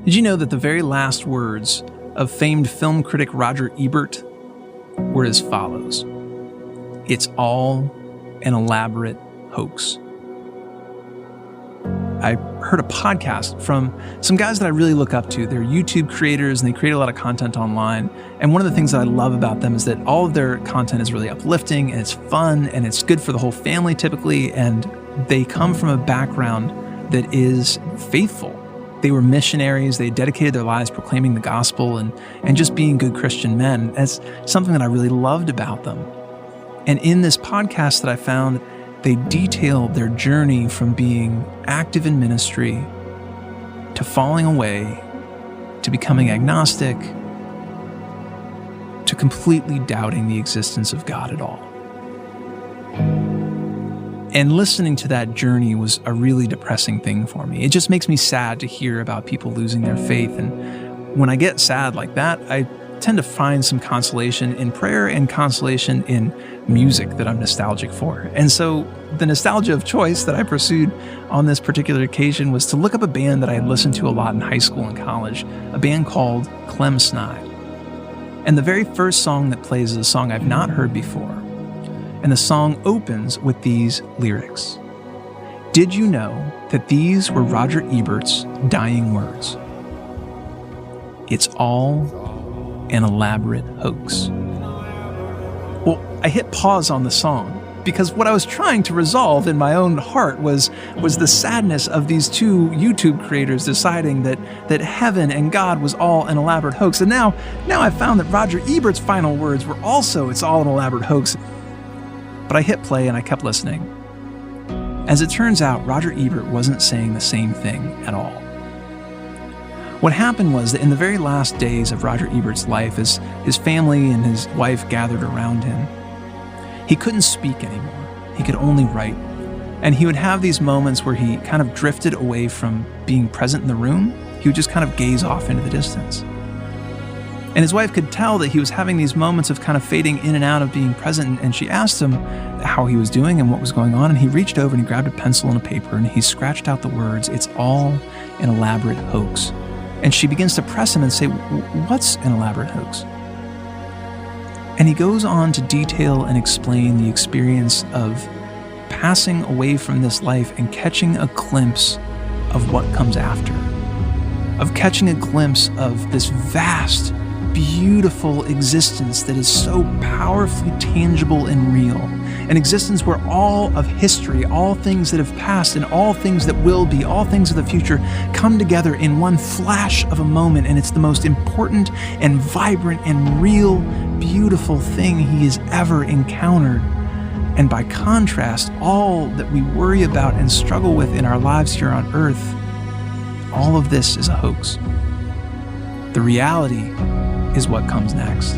Did you know that the very last words of famed film critic Roger Ebert were as follows? It's all an elaborate hoax. I heard a podcast from some guys that I really look up to. They're YouTube creators and they create a lot of content online. And one of the things that I love about them is that all of their content is really uplifting and it's fun and it's good for the whole family typically. And they come from a background that is faithful. They were missionaries. They dedicated their lives proclaiming the gospel and just being good Christian men. That's something that I really loved about them. And in this podcast that I found, they detailed their journey from being active in ministry to falling away, to becoming agnostic, to completely doubting the existence of God at all. And listening to that journey was a really depressing thing for me. It just makes me sad to hear about people losing their faith. And when I get sad like that, I tend to find some consolation in prayer and consolation in music that I'm nostalgic for. And so the nostalgia of choice that I pursued on this particular occasion was to look up a band that I had listened to a lot in high school and college, a band called Clem Snide. And the very first song that plays is a song I've not heard before. And the song opens with these lyrics. Did you know that these were Roger Ebert's dying words? It's all an elaborate hoax. Well, I hit pause on the song because what I was trying to resolve in my own heart was the sadness of these two YouTube creators deciding that heaven and God was all an elaborate hoax. And now I found that Roger Ebert's final words were also, it's all an elaborate hoax. But I hit play and I kept listening. As it turns out, Roger Ebert wasn't saying the same thing at all. What happened was that in the very last days of Roger Ebert's life, as his family and his wife gathered around him, he couldn't speak anymore. He could only write. And he would have these moments where he kind of drifted away from being present in the room. He would just kind of gaze off into the distance. And his wife could tell that he was having these moments of kind of fading in and out of being present. And she asked him how he was doing and what was going on. And he reached over and he grabbed a pencil and a paper and he scratched out the words, "It's all an elaborate hoax." And she begins to press him and say, "What's an elaborate hoax?" And he goes on to detail and explain the experience of passing away from this life and catching a glimpse of what comes after, of catching a glimpse of this vast, beautiful existence that is so powerfully tangible and real, an existence where all of history, all things that have passed and all things that will be, all things of the future come together in one flash of a moment, and it's the most important and vibrant and real, beautiful thing he has ever encountered. And by contrast, all that we worry about and struggle with in our lives here on earth, all of this is a hoax. The reality is what comes next.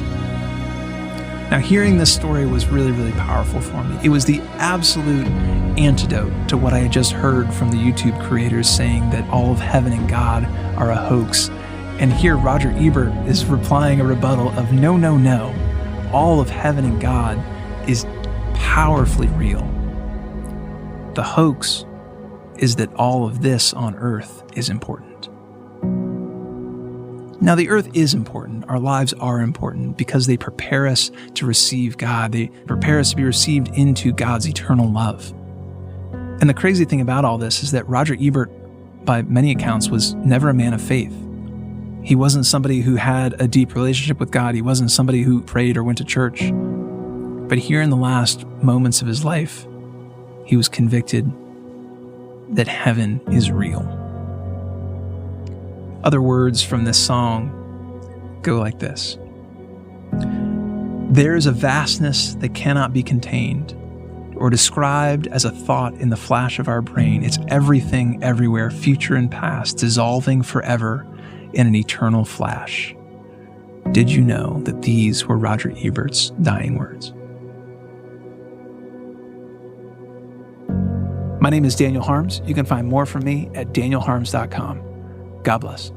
Now, hearing this story was really, really powerful for me. It was the absolute antidote to what I had just heard from the YouTube creators saying that all of heaven and God are a hoax. And here Roger Ebert is replying a rebuttal of no, no, no. All of heaven and God is powerfully real. The hoax is that all of this on earth is important. Now, the earth is important. Our lives are important because they prepare us to receive God. They prepare us to be received into God's eternal love. And the crazy thing about all this is that Roger Ebert, by many accounts, was never a man of faith. He wasn't somebody who had a deep relationship with God. He wasn't somebody who prayed or went to church. But here in the last moments of his life, he was convicted that heaven is real. Other words from this song go like this. There is a vastness that cannot be contained or described as a thought in the flash of our brain. It's everything, everywhere, future and past, dissolving forever in an eternal flash. Did you know that these were Roger Ebert's dying words? My name is Daniel Harms. You can find more from me at danielharms.com. God bless.